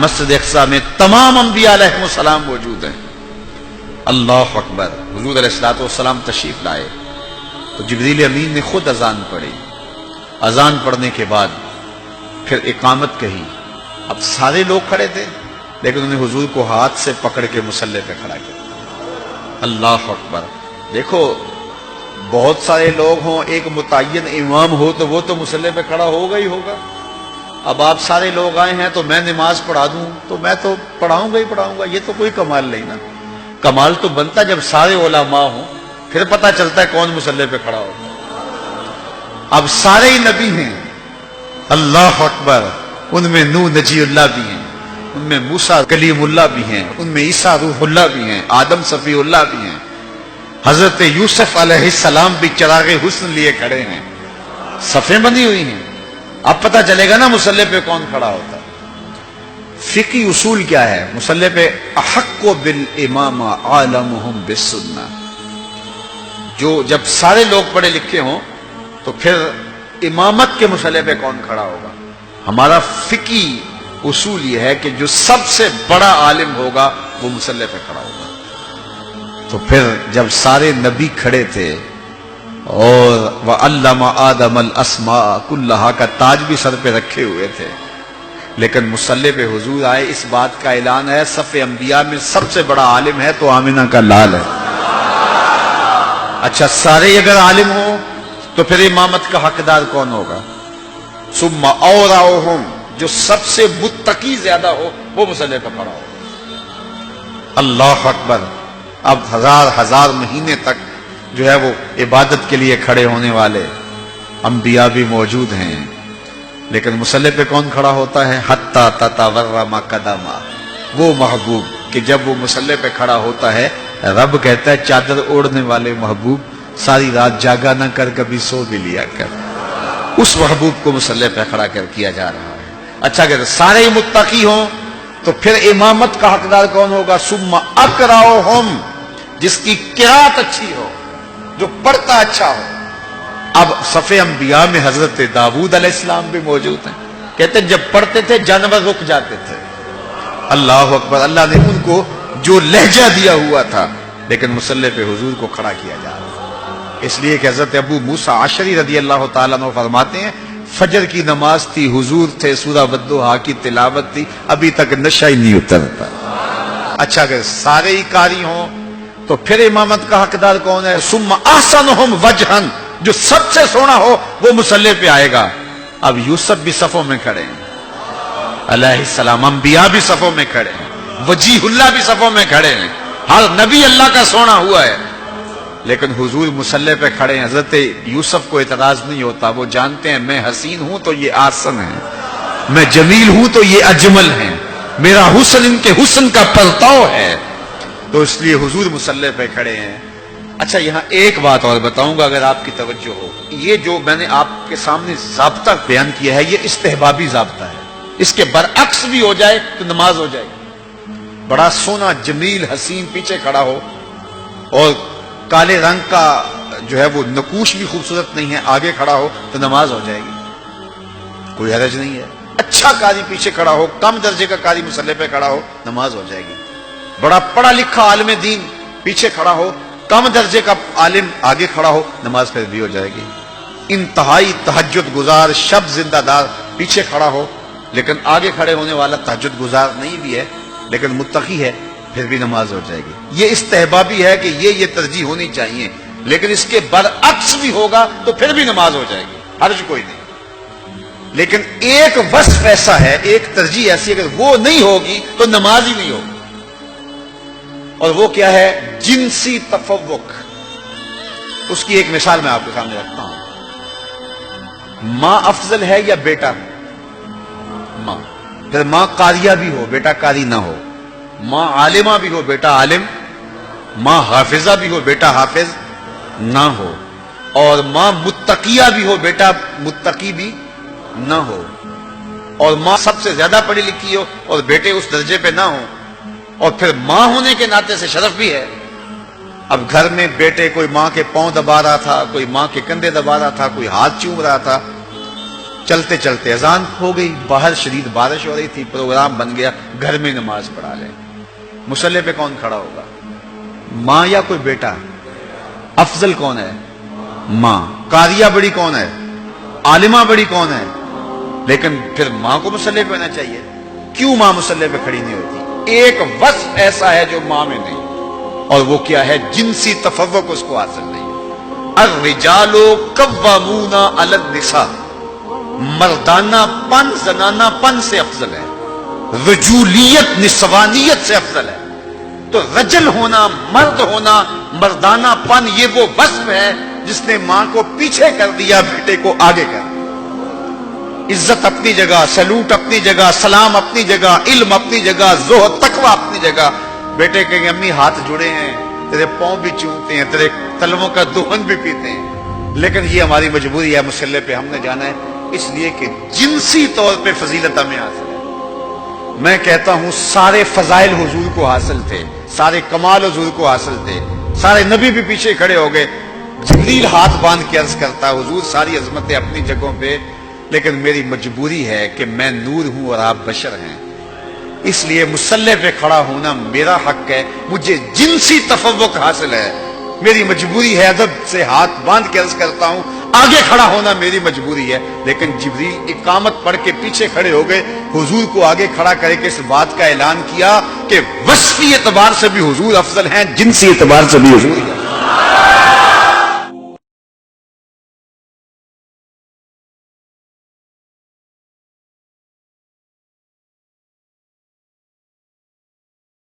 مسجد اقصی میں تمام انبیاء علیہ السلام موجود ہیں۔ اللہ اکبر، حضور علیہ الصلوۃ والسلام تشریف لائے تو جبریل امین نے خود اذان پڑھی۔ اذان پڑھنے کے بعد پھر اقامت کہی۔ اب سارے لوگ کھڑے تھے لیکن انہوں نے حضور کو ہاتھ سے پکڑ کے مصلی پہ کھڑا کیا۔ اللہ اکبر۔ دیکھو بہت سارے لوگ ہوں، ایک متعین امام ہو تو وہ تو مصلی پہ کھڑا ہوگا ہی ہوگا۔ اب آپ سارے لوگ آئے ہیں تو میں نماز پڑھا دوں تو میں تو پڑھاؤں گا ہی پڑھاؤں گا، یہ تو کوئی کمال نہیں نا۔ کمال تو بنتا جب سارے علماء ہوں، پھر پتہ چلتا ہے کون مصلی پہ کھڑا ہوتا ہے۔ اب سارے ہی نبی ہیں، اللہ اکبر۔ ان میں نوح نجی اللہ بھی ہیں، ان میں موسیٰ کلیم اللہ بھی ہیں، ان میں عیسیٰ روح اللہ بھی ہیں، آدم صفی اللہ بھی ہیں، حضرت یوسف علیہ السلام بھی چراغ حسن لیے کھڑے ہیں، صفیں بنی ہوئی ہیں۔ اب پتہ چلے گا نا مصلی پہ کون کھڑا ہوتا ہے۔ فقہی اصول کیا ہے مصلی پہ؟ احق بالامام عالمہم بالسنہ۔ جو جب سارے لوگ پڑھے لکھے ہوں تو پھر امامت کے مصلی پہ کون کھڑا ہوگا؟ ہمارا فقہی اصول یہ ہے کہ جو سب سے بڑا عالم ہوگا وہ مصلی پہ کھڑا ہوگا۔ تو پھر جب سارے نبی کھڑے تھے اور وَعَلَّمَ آدَمَ الْأَسْمَاءَ كُلَّهَا کا تاج بھی سر پہ رکھے ہوئے تھے، لیکن مصلی پہ حضور آئے، اس بات کا اعلان ہے صف انبیاء میں سب سے بڑا عالم ہے تو آمنہ کا لال ہے۔ اچھا سارے اگر عالم ہوں تو پھر امامت کا حقدار کون ہوگا؟ ثم اورعہم، جو سب سے متقی زیادہ ہو وہ مصلی پہ کھڑا ہو۔ اللہ اکبر۔ اب ہزار مہینے تک جو ہے وہ عبادت کے لیے کھڑے ہونے والے انبیاء بھی موجود ہیں، لیکن مصلی پہ کون کھڑا ہوتا ہے؟ حتی تتورم قدما، وہ محبوب کہ جب وہ مصلی پہ کھڑا ہوتا ہے رب کہتا ہے چادر اوڑھنے والے محبوب ساری رات جاگا نہ کر، کبھی سو بھی لیا کر۔ اس محبوب کو مصلی پہ کھڑا کر کیا جا رہا ہے۔ اچھا اگر سارے متقی ہوں تو پھر امامت کا حقدار کون ہوگا؟ ثم اقرأہم، جس کی قرات اچھی ہو، جو پڑھتا اچھا ہو۔ اب صف انبیاء میں حضرت داؤد علیہ السلام بھی موجود ہیں، کہتے ہیں جب پڑھتے تھے جانور رک جاتے تھے۔ اللہ اکبر۔ اللہ نے ان کو جو لہجہ دیا ہوا تھا، لیکن مصلی پہ حضور کو کھڑا کیا جا رہا ہے، اس لیے کہ حضرت ابو موسیٰ اشعری رضی اللہ تعالیٰ عنہ فرماتے ہیں فجر کی نماز تھی، حضور تھے، سورہ والضحیٰ کی تلاوت تھی، ابھی تک نشہ ہی نہیں اترتا۔ اچھا اگر سارے ہی قاری ہوں تو پھر امامت کا حقدار کون ہے؟ ثم احسنہم وجہا، جو سب سے سونا ہو وہ مصلی پہ آئے گا۔ اب یوسف بھی صفوں میں کھڑے ہیں علیہ السلام، انبیاء بھی صفوں میں کھڑے ہیں، وجیہ اللہ بھی صفوں میں کھڑے ہیں، ہر نبی اللہ کا سونا ہوا ہے، لیکن حضور مصلی پہ کھڑے ہیں۔ حضرت یوسف کو اعتراض نہیں ہوتا، وہ جانتے ہیں میں حسین ہوں تو یہ آسن ہے، میں جمیل ہوں تو یہ اجمل ہیں، میرا حسن ان کے حسن کا پرتاؤ ہے، تو اس لیے حضور مصلی پہ کھڑے ہیں۔ اچھا یہاں ایک بات اور بتاؤں گا اگر آپ کی توجہ ہو، یہ جو میں نے آپ کے سامنے ضابطہ بیان کیا ہے یہ استحبابی ضابطہ ہے، اس کے برعکس بھی ہو جائے تو نماز ہو جائے گی۔ بڑا سونا جمیل حسین پیچھے کھڑا ہو اور کالے رنگ کا جو ہے وہ نقوش بھی خوبصورت نہیں ہے آگے کھڑا ہو تو نماز ہو جائے گی، کوئی حرج نہیں ہے۔ اچھا قاری پیچھے کھڑا ہو، کم درجے کا قاری مصلی پہ کھڑا ہو، نماز ہو جائے گی۔ بڑا پڑھا لکھا عالم دین پیچھے کھڑا ہو، کم درجے کا عالم آگے کھڑا ہو، نماز پھر بھی ہو جائے گی۔ انتہائی تہجد گزار شب زندہ دار پیچھے کھڑا ہو لیکن آگے کھڑے ہونے والا تہجد گزار نہیں بھی ہے لیکن متقی ہے، پھر بھی نماز ہو جائے گی۔ یہ استحبابی ہے کہ یہ ترجیح ہونی چاہیے، لیکن اس کے برعکس بھی ہوگا تو پھر بھی نماز ہو جائے گی، حرج کوئی نہیں۔ لیکن ایک وصف ایسا ہے، ایک ترجیح ایسی اگر وہ نہیں ہوگی تو نماز ہی نہیں ہوگی، اور وہ کیا ہے؟ جنسی تفوق۔ اس کی ایک مثال میں آپ کے سامنے رکھتا ہوں۔ ماں افضل ہے یا بیٹا؟ ماں۔ پھر ماں قاریہ بھی ہو بیٹا قاری نہ ہو، ماں عالمہ بھی ہو بیٹا عالم، ماں حافظہ بھی ہو بیٹا حافظ نہ ہو، اور ماں متقیہ بھی ہو بیٹا متقی بھی نہ ہو، اور ماں سب سے زیادہ پڑھی لکھی ہو اور بیٹے اس درجے پہ نہ ہو، اور پھر ماں ہونے کے ناطے سے شرف بھی ہے۔ اب گھر میں بیٹے کوئی ماں کے پاؤں دبا رہا تھا، کوئی ماں کے کندھے دبا رہا تھا، کوئی ہاتھ چوم رہا تھا، چلتے چلتے اذان ہو گئی، باہر شدید بارش ہو رہی تھی، پروگرام بن گیا گھر میں نماز پڑھا لیں۔ مصلی پہ کون کھڑا ہوگا؟ ماں یا کوئی بیٹا؟ افضل کون ہے؟ ماں۔ قاریہ بڑی کون ہے؟ عالمہ بڑی کون ہے؟ لیکن پھر ماں کو مصلی پہ ہونا چاہیے۔ کیوں ماں مصلی پہ کھڑی نہیں ہوتی؟ ایک وصف ایسا ہے جو ماں میں نہیں، اور وہ کیا ہے؟ جنسی تفوق اس کو حاصل نہیں۔ الرجال قوامون علی النساء، مردانہ پن زنانہ پن سے افضل ہے، رجولیت نسوانیت سے افضل ہے۔ تو رجل ہونا، مرد ہونا، مردانہ پن، یہ وہ وصف ہے جس نے ماں کو پیچھے کر دیا، بیٹے کو آگے کر دیا۔ عزت اپنی جگہ، سلوٹ اپنی جگہ، سلام اپنی جگہ، علم اپنی جگہ، زہد تقویٰ اپنی جگہ۔ بیٹے کہیں گے امی ہاتھ جڑے ہیں، تیرے پاؤں بھی چومتے ہیں، تیرے تلووں کا دہن بھی پیتے ہیں، لیکن یہ ہماری مجبوری ہے، مصلی پہ ہم نے جانا ہے، اس لیے کہ جنسی طور پہ فضیلت ہمیں حاصل ہے۔ میں کہتا ہوں سارے فضائل حضور کو حاصل تھے، سارے کمال حضور کو حاصل تھے، سارے نبی بھی پیچھے کھڑے ہو گئے، جبریل ہاتھ باندھ کے عرض کرتا حضور ساری عظمتیں اپنی جگہوں پہ، لیکن میری مجبوری ہے کہ میں نور ہوں اور آپ بشر ہیں، اس لیے مصلی پہ کھڑا ہونا میرا حق ہے، مجھے جنسی تفوق حاصل ہے، میری مجبوری ہے، ادب سے ہاتھ باندھ کے عرض کرتا ہوں آگے کھڑا ہونا میری مجبوری ہے۔ لیکن جبریل اقامت پڑھ کے پیچھے کھڑے ہو گئے، حضور کو آگے کھڑا کرے کے اس بات کا اعلان کیا کہ وصفی اعتبار سے بھی حضور افضل ہیں، جنسی اعتبار سے بھی حضور